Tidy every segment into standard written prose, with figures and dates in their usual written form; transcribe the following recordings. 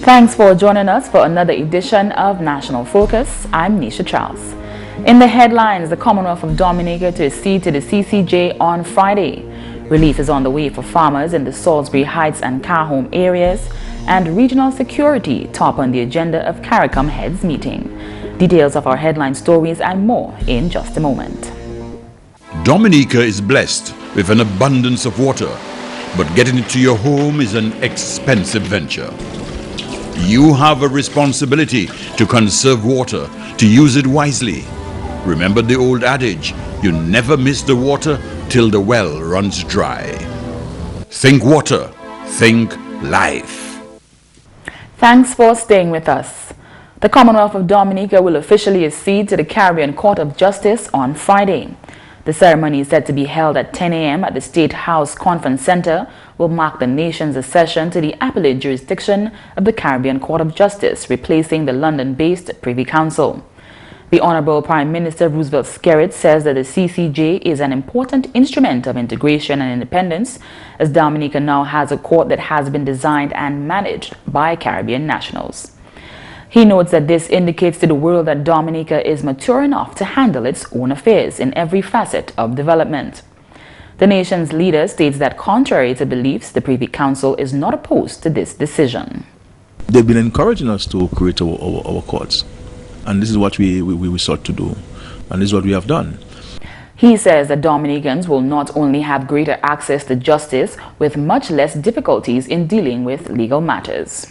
Thanks for joining us for another edition of National Focus. I'm Nisha Charles. In the headlines, the Commonwealth of Dominica to accede to the CCJ on Friday. Relief is on the way for farmers in the Salisbury Heights and Carholm areas, and regional security top on the agenda of CARICOM Heads Meeting. Details of our headline stories and more in just a moment. Dominica is blessed with an abundance of water, but getting it to your home is an expensive venture. You have a responsibility to conserve water, to use it wisely. Remember the old adage, you never miss the water till the well runs dry. Think water, think life. Thanks for staying with us. The Commonwealth of Dominica will officially accede to the Caribbean Court of Justice on Friday. The ceremony is set to be held at 10 a.m. at the State House Conference Center, will mark the nation's accession to the appellate jurisdiction of the Caribbean Court of Justice, replacing the London-based Privy Council. The Honorable Prime Minister Roosevelt Skerrit says that the CCJ is an important instrument of integration and independence, as Dominica now has a court that has been designed and managed by Caribbean nationals. He notes that this indicates to the world that Dominica is mature enough to handle its own affairs in every facet of development. The nation's leader states that contrary to beliefs, the Privy Council is not opposed to this decision. They've been encouraging us to create our courts, and this is what we sought to do, and this is what we have done. He says that Dominicans will not only have greater access to justice, with much less difficulties in dealing with legal matters.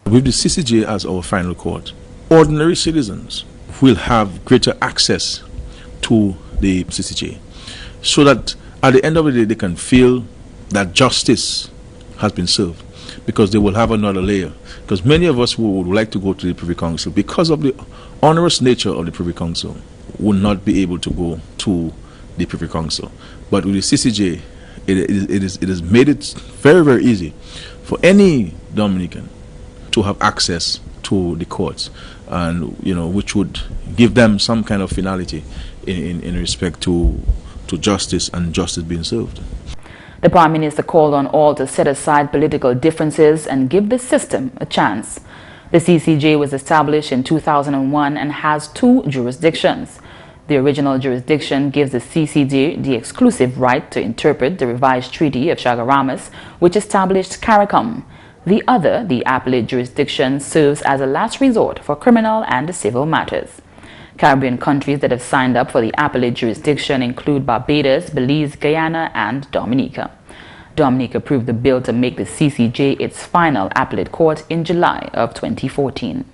With the CCJ as our final court, ordinary citizens will have greater access to the CCJ, so that at the end of the day they can feel that justice has been served, because they will have another layer. Because many of us who would like to go to the Privy Council, because of the onerous nature of the Privy Council, will not be able to go to the Privy Council. But with the CCJ, it has made it very, very easy for any Dominican to have access to the courts, and which would give them some kind of finality in respect to justice and justice being served. The Prime Minister called on all to set aside political differences and give the system a chance. The CCJ was established in 2001 and has two jurisdictions. The original jurisdiction gives the CCJ the exclusive right to interpret the revised Treaty of Chaguaramas, which established CARICOM. The other, the appellate jurisdiction, serves as a last resort for criminal and civil matters. Caribbean countries that have signed up for the appellate jurisdiction include Barbados, Belize, Guyana, and Dominica. Dominica approved the bill to make the CCJ its final appellate court in July of 2014.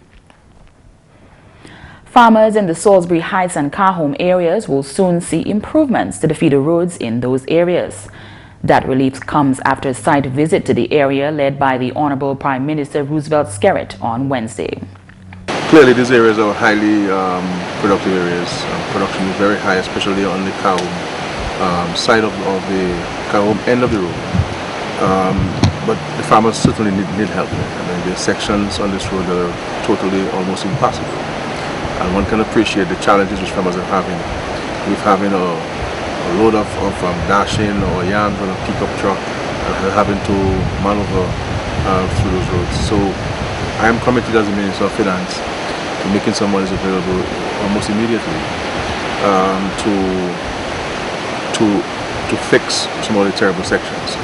Farmers in the Salisbury Heights and Carholm areas will soon see improvements to the feeder roads in those areas. That relief comes after a site visit to the area led by the Honorable Prime Minister Roosevelt Skerrit on Wednesday. Clearly, these areas are highly productive areas. Production is very high, especially on the Carholm side of the Carholm end of the road. But the farmers certainly need help. I mean, there are sections on this road that are totally almost impassable. And one can appreciate the challenges which farmers are having with having a load of dashing or yams on a pickup truck and having to maneuver through those roads. So I am committed as the Minister of Finance to making some monies available almost immediately to fix some of the terrible sections.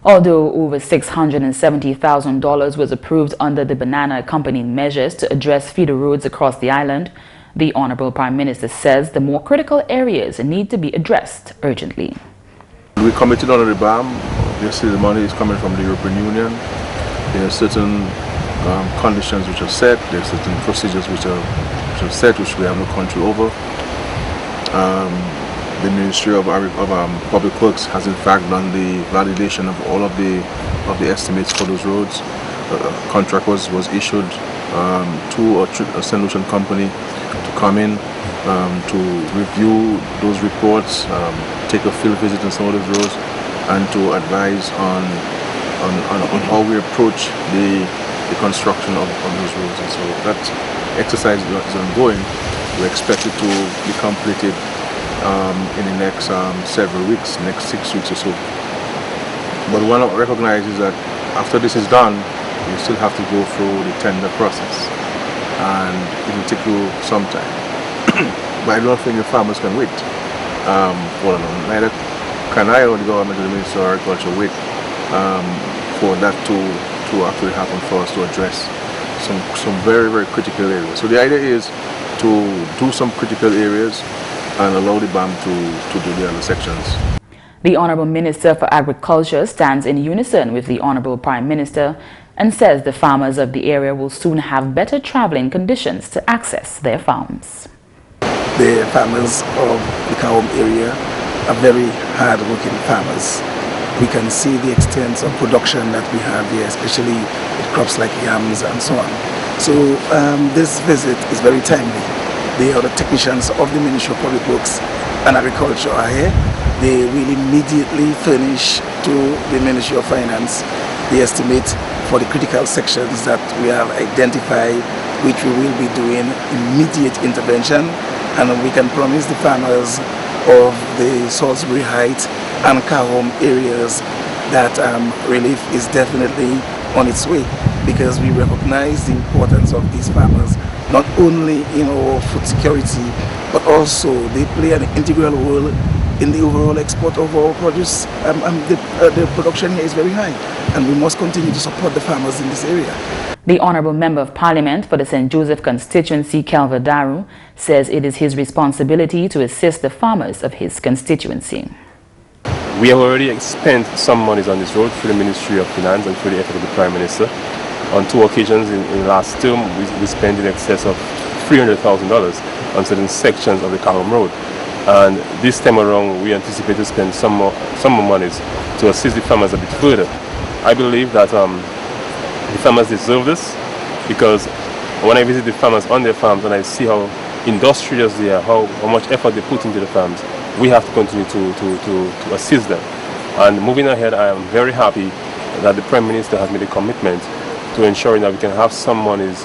Although over $670,000 was approved under the banana accompanying measures to address feeder roads across the island, the Honorable Prime Minister says the more critical areas need to be addressed urgently. We committed under the BAM. Obviously, the money is coming from the European Union. There are certain conditions which are set. There are certain procedures which are set, which we have no control over. The Ministry of Public Works has in fact done the validation of all of the estimates for those roads. A contract was issued to a solution company to come in to review those reports, take a field visit on some of those roads, and to advise on how we approach the construction of those roads. And so that exercise is ongoing. We expect it to be completed in the next several weeks, next 6 weeks or so. But one recognizes that after this is done, you still have to go through the tender process, and it will take you some time. But I don't think the farmers can wait for long. Neither can I or the government or the Ministry of Agriculture wait for that to actually happen for us to address some very, very critical areas. So the idea is to do some critical areas and allow the BAM to do the other sections. The Honorable Minister for Agriculture stands in unison with the Honorable Prime Minister and says the farmers of the area will soon have better traveling conditions to access their farms. The farmers of the Carholm area are very hard-working farmers. We can see the extent of production that we have here, especially with crops like yams and so on. So this visit is very timely. The other technicians of the Ministry of Public Works and Agriculture are here. They will immediately furnish to the Ministry of Finance the estimate for the critical sections that we have identified, which we will be doing immediate intervention, and we can promise the farmers of the Salisbury Heights and Carholm areas that relief is definitely on its way, because we recognize the importance of these farmers, not only in our food security, but also they play an integral role in the overall export of our produce. The production here is very high, and we must continue to support the farmers in this area. The Honourable Member of Parliament for the St. Joseph constituency, Kelva Daru, says it is his responsibility to assist the farmers of his constituency. We have already spent some monies on this road through the Ministry of Finance and through the effort of the Prime Minister. On 2 occasions in last term, we spent in excess of $300,000 on certain sections of the Carholm Road. And this time around, we anticipate to spend some more monies to assist the farmers a bit further. I believe that the farmers deserve this, because when I visit the farmers on their farms and I see how industrious they are, how much effort they put into the farms, we have to continue to assist them. And moving ahead, I am very happy that the Prime Minister has made a commitment to ensuring that we can have some monies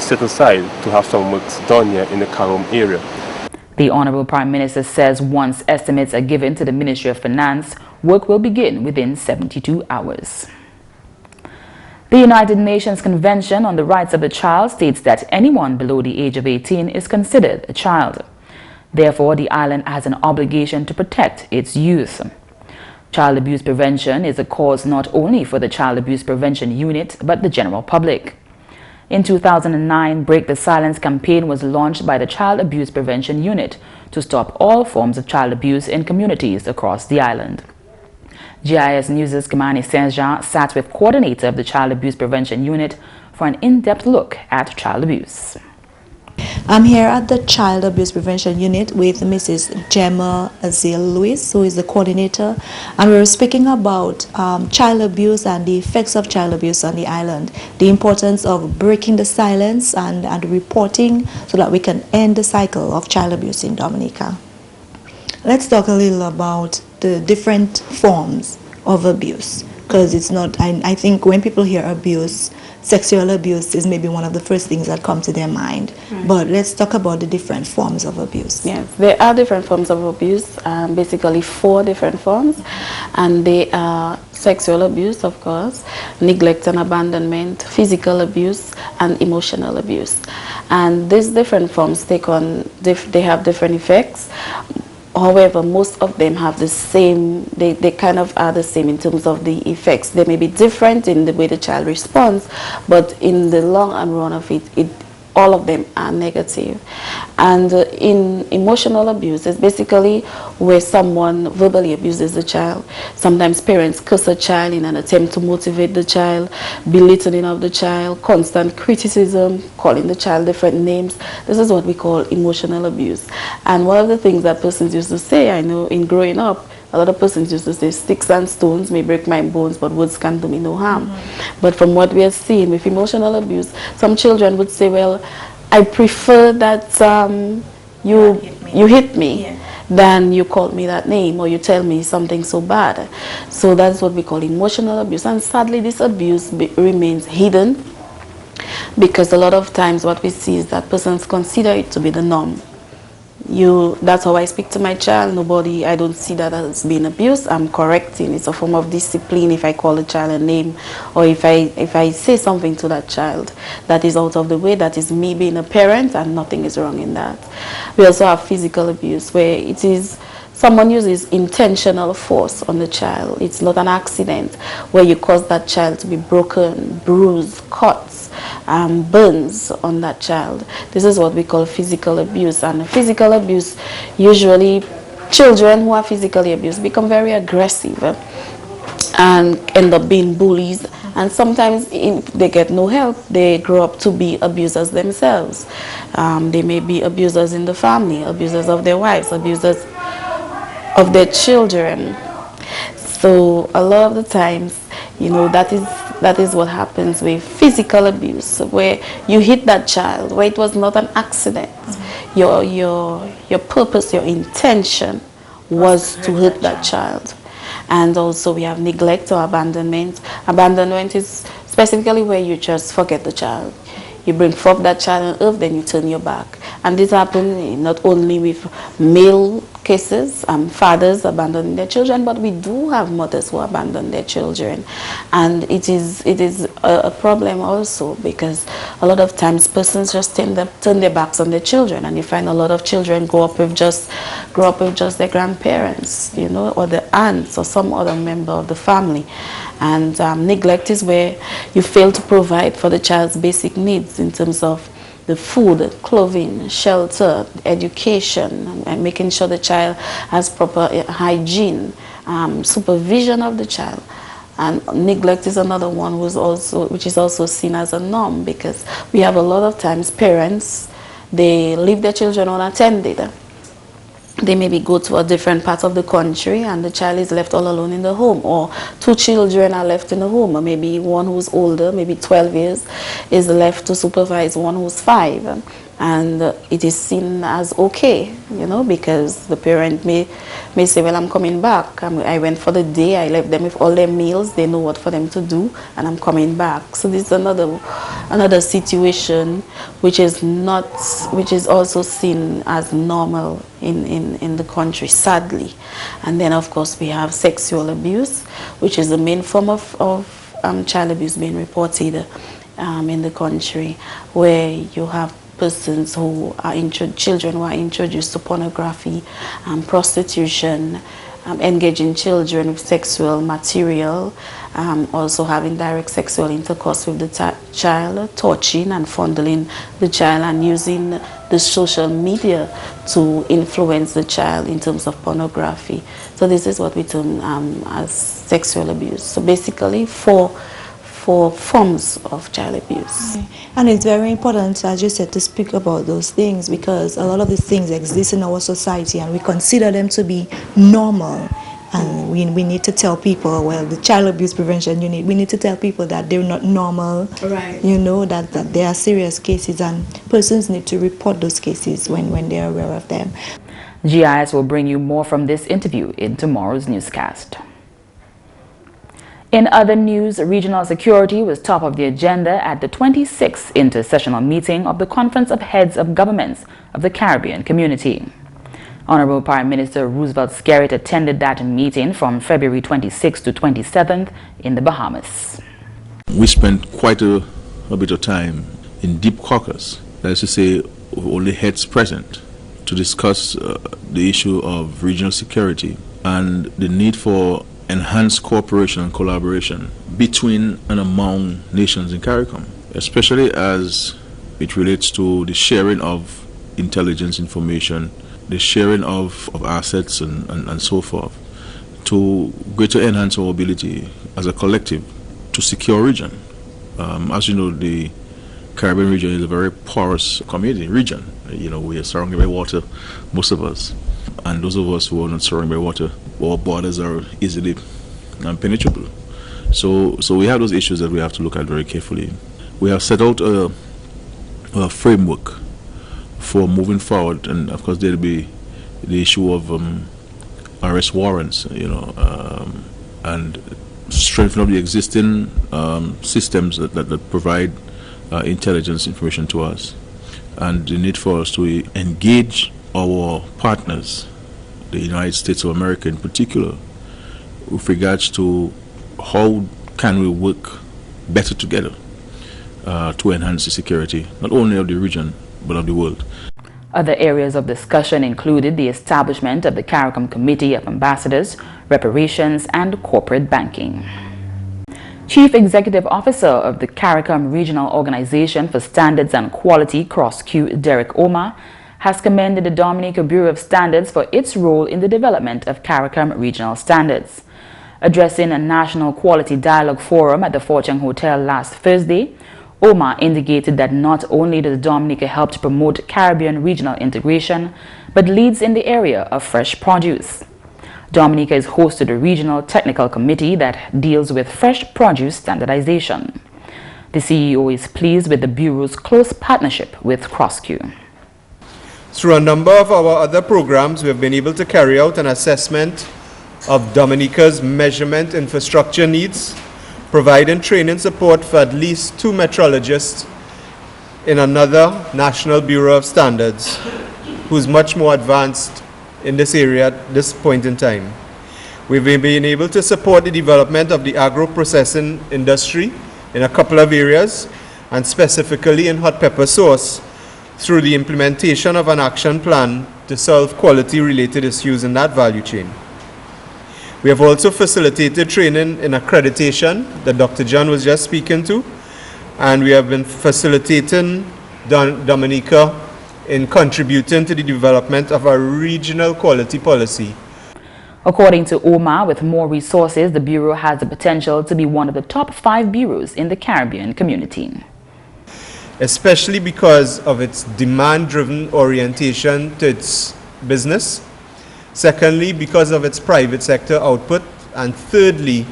set aside to have some work done here in the Carholm area. The Honourable Prime Minister says once estimates are given to the Ministry of Finance, work will begin within 72 hours. The United Nations Convention on the Rights of the Child states that anyone below the age of 18 is considered a child. Therefore, the island has an obligation to protect its youth. Child abuse prevention is a cause not only for the Child Abuse Prevention Unit, but the general public. In 2009, Break the Silence campaign was launched by the Child Abuse Prevention Unit to stop all forms of child abuse in communities across the island. GIS News' Kamani Saint-Jean sat with coordinator of the Child Abuse Prevention Unit for an in-depth look at child abuse. I'm here at the Child Abuse Prevention Unit with Mrs. Gemma Luce, who is the coordinator, and we're speaking about child abuse and the effects of child abuse on the island, the importance of breaking the silence and reporting so that we can end the cycle of child abuse in Dominica. Let's talk a little about the different forms of abuse, because it's not, I think when people hear abuse, sexual abuse is maybe one of the first things that come to their mind. Right. But let's talk about the different forms of abuse. Yes, there are different forms of abuse, basically 4 different forms, and they are sexual abuse, of course, neglect and abandonment, physical abuse, and emotional abuse. And these different forms take on, they have different effects. However, most of them have the same, they kind of are the same in terms of the effects. They may be different in the way the child responds, but in the long and run of it, all of them are negative. And in emotional abuse, it's basically where someone verbally abuses the child. Sometimes parents curse a child in an attempt to motivate the child, belittling of the child, constant criticism, calling the child different names. This is what we call emotional abuse. And one of the things that persons used to say, I know in growing up, a lot of persons used to say, sticks and stones may break my bones, but words can do me no harm. But from what we are seeing with emotional abuse, some children would say, well, I prefer that you hit me than you called me that name or you tell me something so bad. So that's what we call emotional abuse. And sadly, this abuse remains hidden, because a lot of times what we see is that persons consider it to be the norm. That's how I speak to my child. I don't see that as being abuse. I'm correcting. It's a form of discipline if I call a child a name, or if I say something to that child that is out of the way, that is me being a parent, and nothing is wrong in that. We also have physical abuse, where it is someone uses intentional force on the child. It's not an accident, where you cause that child to be broken, bruised, cuts, burns on that child. This is what we call physical abuse. And physical abuse, usually children who are physically abused become very aggressive and end up being bullies. And sometimes if they get no help, they grow up to be abusers themselves. They may be abusers in the family, abusers of their wives, abusers of their children. So a lot of the times, that is what happens with physical abuse, where you hit that child, where it was not an accident. Your purpose, your intention was to hurt that child. And also we have neglect or abandonment. Abandonment is specifically where you just forget the child. You bring forth that child on earth, then you turn your back. And this happens not only with male cases, fathers abandoning their children, but we do have mothers who abandon their children. And it is a problem also, because a lot of times persons just turn their backs on their children, and you find a lot of children grow up with just their grandparents, or the aunts or some other member of the family. And neglect is where you fail to provide for the child's basic needs in terms of the food, clothing, shelter, education, and making sure the child has proper hygiene, supervision of the child. And neglect is another one which is also seen as a norm, because we have a lot of times parents, they leave their children unattended. They maybe go to a different part of the country and the child is left all alone in the home, or two children are left in the home, or maybe one who's older, maybe 12 years, is left to supervise one who's 5. And it is seen as okay, because the parent may say, well, I'm coming back. I went for the day, I left them with all their meals, they know what for them to do, and I'm coming back. So this is another situation which is also seen as normal in the country, sadly. And then of course we have sexual abuse, which is the main form of child abuse being reported in the country, where you have persons who are children who are introduced to pornography, prostitution, engaging children with sexual material, also having direct sexual intercourse with the child, touching and fondling the child, and using the social media to influence the child in terms of pornography. So this is what we term as sexual abuse. So basically for forms of child abuse. Okay. And it's very important, as you said, to speak about those things, because a lot of these things exist in our society and we consider them to be normal. And we need to tell people, well, the Child Abuse Prevention Unit, we need to tell people that they're not normal, right? That there are serious cases, and persons need to report those cases when they're aware of them. GIS will bring you more from this interview in tomorrow's newscast. In other news, regional security was top of the agenda at the 26th intersessional meeting of the Conference of Heads of Governments of the Caribbean Community. Honorable Prime Minister Roosevelt Skerrit attended that meeting from February 26th to 27th in the Bahamas. We spent quite a bit of time in deep caucus, that is to say, only heads present, to discuss the issue of regional security and the need for enhanced cooperation and collaboration between and among nations in CARICOM, especially as it relates to the sharing of intelligence information, the sharing of assets and so forth, to greater enhance our ability as a collective to secure region. As you know, the Caribbean region is a very porous community region. We are surrounded by water, most of us. And those of us who are not surrounded by water, our borders are easily penetrable. So we have those issues that we have to look at very carefully. We have set out a framework for moving forward, and of course there'll be the issue of arrest warrants, and strengthen up the existing systems that provide intelligence information to us, and the need for us to engage our partners, the United States of America in particular, with regards to how can we work better together to enhance the security, not only of the region, but of the world. Other areas of discussion included the establishment of the CARICOM Committee of Ambassadors, reparations, and corporate banking. Chief Executive Officer of the CARICOM Regional Organization for Standards and Quality, CROSQ, Derek Omar, has commended the Dominica Bureau of Standards for its role in the development of CARICOM regional standards. Addressing a National Quality Dialogue Forum at the Fortune Hotel last Thursday, Omar indicated that not only does Dominica help to promote Caribbean regional integration, but leads in the area of fresh produce. Dominica is host to the Regional Technical Committee that deals with fresh produce standardization. The CEO is pleased with the Bureau's close partnership with CROSQ. Through a number of our other programs, we have been able to carry out an assessment of Dominica's measurement infrastructure needs, providing training support for at least 2 metrologists in another National Bureau of Standards, who's much more advanced in this area at this point in time. We've been able to support the development of the agro-processing industry in a couple of areas, and specifically in hot pepper sauce, through the implementation of an action plan to solve quality-related issues in that value chain. We have also facilitated training in accreditation that Dr. John was just speaking to, and we have been facilitating Dominica in contributing to the development of a regional quality policy. According to Omar, with more resources, the Bureau has the potential to be one of the top 5 bureaus in the Caribbean community. Especially because of its demand-driven orientation to its business. Secondly, because of its private sector output. And thirdly,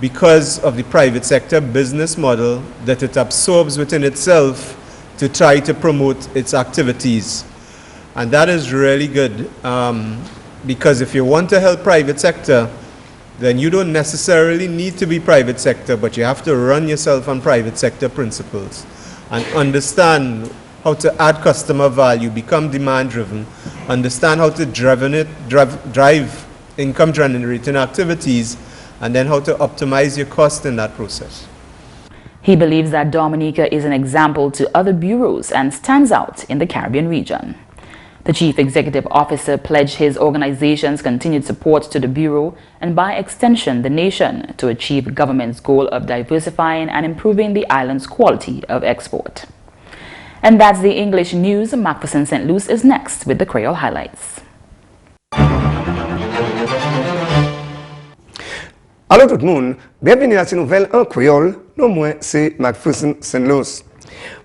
because of the private sector business model that it absorbs within itself to try to promote its activities. And that is really good, because if you want to help private sector, then you don't necessarily need to be private sector, but you have to run yourself on private sector principles and understand how to add customer value, become demand-driven, understand how to drive income-generating activities, and then how to optimize your cost in that process. He believes that Dominica is an example to other bureaus and stands out in the Caribbean region. The Chief Executive Officer pledged his organization's continued support to the Bureau and by extension the nation to achieve government's goal of diversifying and improving the island's quality of export. And that's the English news. McPherson St. Luce is next with the Creole highlights. Allô tout le monde, bienvenue à cette nouvelle en créole. Non moi c'est McPherson St. Luce.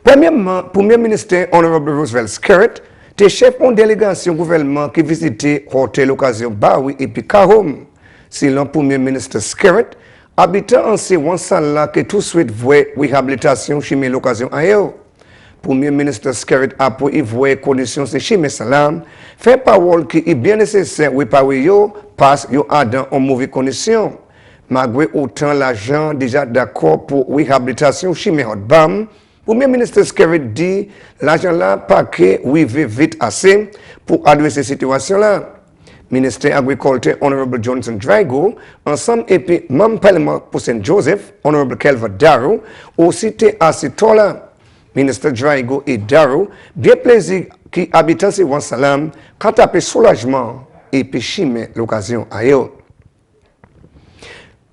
Premièrement, Premier ministre Honorable Roosevelt Skerritt était chef d'une délégation gouvernement qui visitait hôtel occasion Bawi et puis Carholm. Selon Premier ministre Skerritt, habitant en ces salle là que tout de suite voit réhabilitation chimie l'occasion ailleurs. Premier ministre Skerritt a pour y voir conditions de chimie salam, fait parole qui est bien nécessaire réparer yo parce yo a dans en mauvaise condition. Malgré autant l'argent déjà d'accord pour réhabilitation chimie hot bam, Premier ministre Skerritt dit l'argent là pas que arrive vite assez pour adresser cette situation là. Ministre Agriculture Honorable Johnson Drago, ensemble et puis membre parlement pour St. Joseph, Honorable Kelvin Darrow, aussi été à ce temps là. Ministre Drago et Darrow, bien plaisir qui habitant ces salam, quand tapé soulagement et puis chimé l'occasion ailleurs.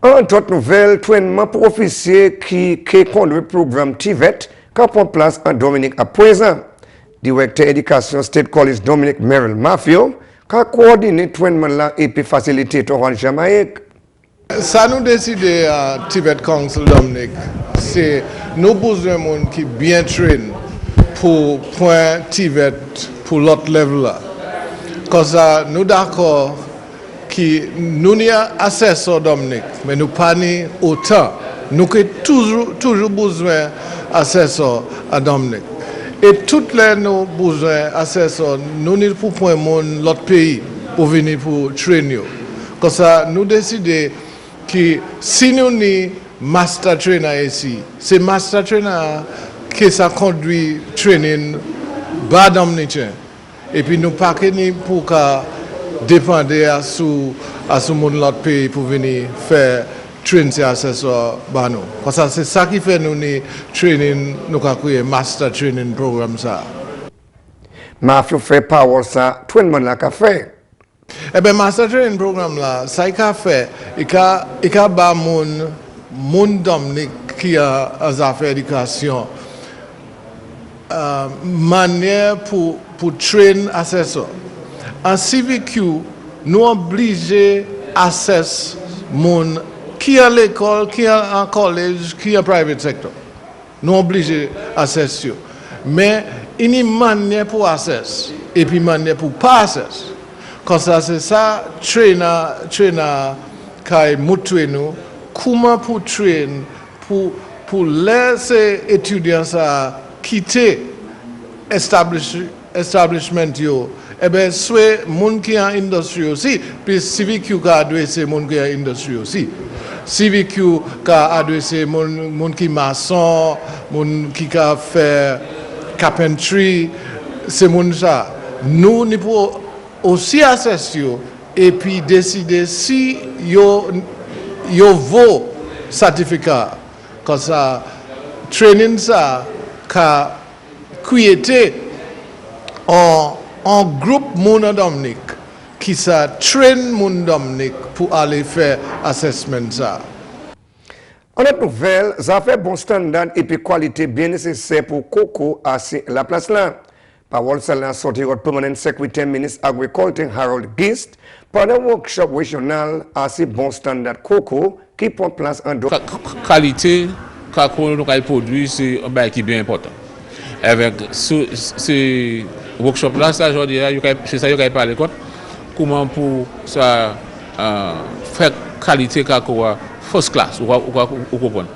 En toute nouvelle, trainement pour officiers qui conduit le programme TVET, qui prend place en Dominique à présent. Directeur éducation State College Dominique Merrill Mafio, qui a coordonné le traitement là et puis facilité le Jamaïque. Ça nous décide à Tibet Council Dominique, c'est nous besoin de monde qui bien traîne pour point Tibet pour l'autre level là. Comme ça, nous d'accord que nous n'y a assesseur Dominique, mais nous pas ni autant. Nous avons toujours besoin d'assesseur à Dominique. Et toutes les nos besoins d'assesseur, nous n'y pour point l'autre pays pour venir pour traîner. Comme ça, nous décidons que si nous avons master trainer ici, c'est master trainer qui ça conduit training bas dominicain. et puis nous pas que pour dépendre à ce monde l'autre pays pour venir faire train ces assesseurs bah nous. Parce que c'est ça qui fait nous training nous créer master training programme ça. Ma fait power ça tout le monde la qu'a fait. Eh ben master training programme là, ça qu'a fait et qu'a ba monde Dominique qui a as affaires d'éducation manière pour train assessor. En CVQ, nous obligés assess monde qui à l'école, qui à en collège, qui à private sector. Nous obligés assess. Mais il y a une manière pour assess et puis une manière pour pas assess. Comme ça, c'est ça, trainer qui motive nous, comment pour train, pour laisser les étudiants quitter establishment yo. Eh bien, soit moun qui en industrie aussi, puis CVQ qui a adressé moun qui en industrie aussi. CVQ qui a adressé moun qui maçon, moun qui a fait carpentry, c'est moun ça. Nous pouvons aussi assesser et puis décider si yo vaut certificat. Comme ça, training ça, qu'a créé en groupe Moun Dominique qui ça train Moun Dominique pour aller faire assessment ça. En autre nouvelle, ça fait bon standard et puis qualité bien nécessaire pour Coco à la place là. Parole celle-là sorti au permanent secrétaire ministre agriculture Harold Gist pendant un workshop régional à ce bon standard Coco qui prend place en droit. Qualité, Coco nous produit, c'est un bail qui est bien important. Avec ce workshop là, ça aujourd'hui, c'est ça qu'il a parlé quoi. Comment pour ça faire qualité Coco first class, ou comprendre.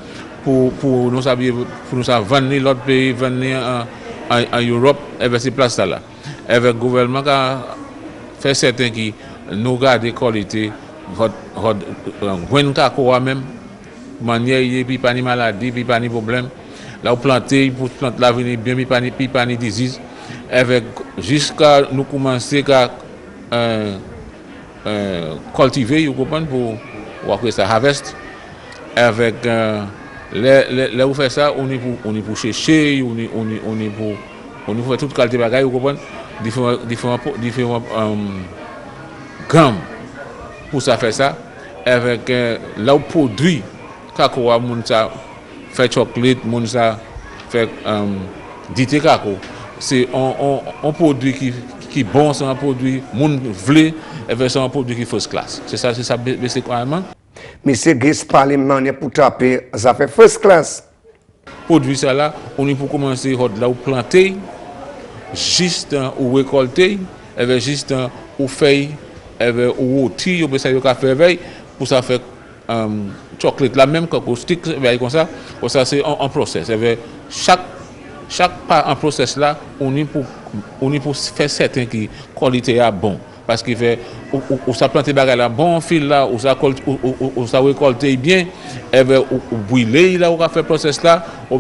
Pour nous vendre l'autre pays, vendre en Europe, avec ces places-là. Avec le gouvernement qui a fait certains qui nous gardent la qualité, quand même, manière, puis pas de maladie, puis pas de problème. Là, planter, pour planter l'avenir bien, puis pas de disease. Avec jusqu'à nous commencer à cultiver, vous comprenez, pour que ça harvest. Avec là où fait ça, on est pour chercher, on est pour faire toute qualité de bagaille, vous comprenez, différents gammes pour ça faire ça. Avec là où produit, cacao, moun ça fait chocolat, moun ça fait dité cacao. C'est un produit qui est bon, c'est un produit moun vle, et c'est un produit qui est first class. C'est ça c'est quoi vraiment? Monsieur Gis Parlement pour taper, ça fait first class. Produit ça là, on est pour commencer là où planter, juste ou récolter, avec juste ou feuille, avec ou outil, ou ça y a faire veille pour ça faire chocolat là même comme stick comme ça c'est en process. Avec chaque part en process là, on est pour faire certain que qualité est bon. Parce qu'il fait, ou ça plante bagarre là, bon fil là, ou ça récolter bien, ou brûler là, ou faire le process là, ou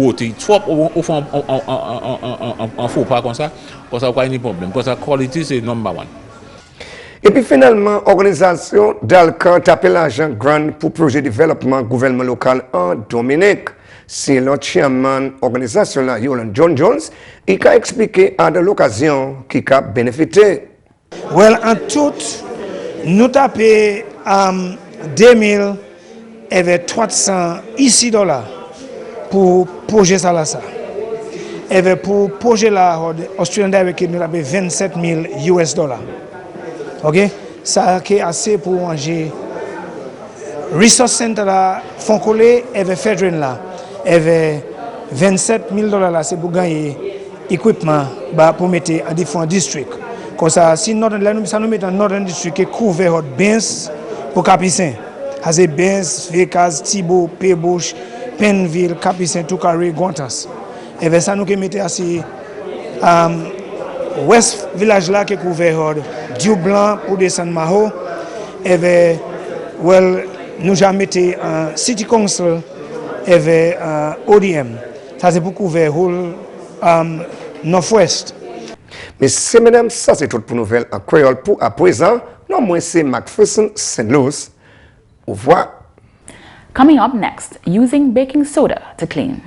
ôter. Soit on fait un faux pas comme ça il n'y a pas de problème. Comme ça, qualité c'est number one. Et puis finalement, l'organisation d'Alcan tape l'argent grand pour projet de développement gouvernement local en Dominique. C'est le chairman organisation là, Yolan John Jones, il a expliqué à de l'occasion qui a bénéficié. Well, en tout, nous avons 2300 ici dollars pour projet ça là. Et pour projet là, Australian Direct nous avons 27 000 US dollars. OK? Ça qui est assez pour manger. Resource Center là, font coller et Federal là. Et 27 000 dollars là, c'est pour gagner équipement pour mettre à différents districts. Comme ça, si nous mettons dans Northern District qui couvre bien pour Capucin. C'est bien, Vécaz, Thibault, Pébouche, Penville, Capucin, Toucaré, Gontas. Et ça nous mettons assez West Village là qui couvre Dieu Blanc pour descendre Maho. Et nous avons mis un City Council et ODM. Ça c'est pour couvrir le Northwest. Mais c'est mesdames, ça c'est tout pour nouvelle en créole pour à présent. Non, moi c'est McPherson, St. Louis. Au revoir. Coming up next, using baking soda to clean.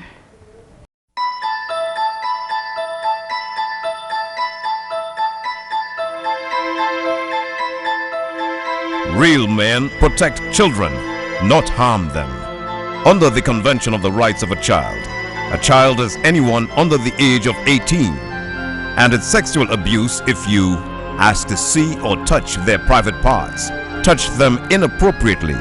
Real men protect children, not harm them. Under the Convention of the Rights of a child is anyone under the age of 18. And it's sexual abuse if you ask to see or touch their private parts, touch them inappropriately,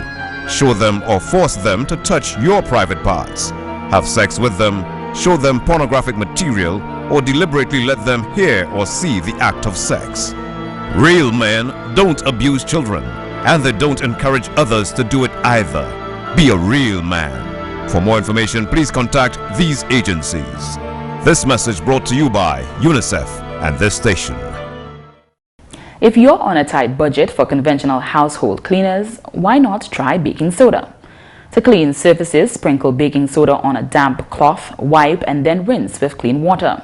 show them or force them to touch your private parts, have sex with them, show them pornographic material, or deliberately let them hear or see the act of sex. Real men don't abuse children, and they don't encourage others to do it either. Be a real man. For more information, please contact these agencies. This message brought to you by UNICEF and this station. If you're on a tight budget for conventional household cleaners, why not try baking soda? To clean surfaces, sprinkle baking soda on a damp cloth, wipe and then rinse with clean water.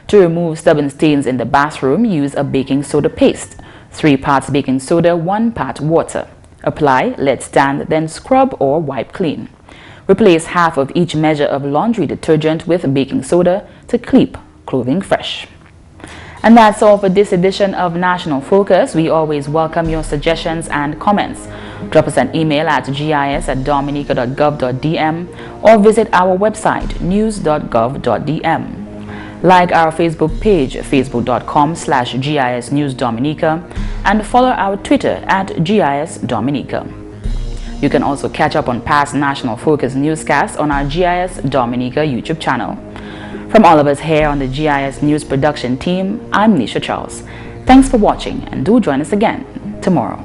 To remove stubborn stains in the bathroom, use a baking soda paste. 3 parts baking soda, 1 part water. Apply, let stand, then scrub or wipe clean. Replace half of each measure of laundry detergent with baking soda to keep clothing fresh. And that's all for this edition of National Focus. We always welcome your suggestions and comments. Drop us an email at gis@dominica.gov.dm or visit our website news.gov.dm. Like our Facebook page, facebook.com/GIS News Dominica, and follow our Twitter at GIS Dominica. You can also catch up on past National Focus newscasts on our GIS Dominica YouTube channel. From all of us here on the GIS News production team, I'm Nisha Charles. Thanks for watching and do join us again tomorrow.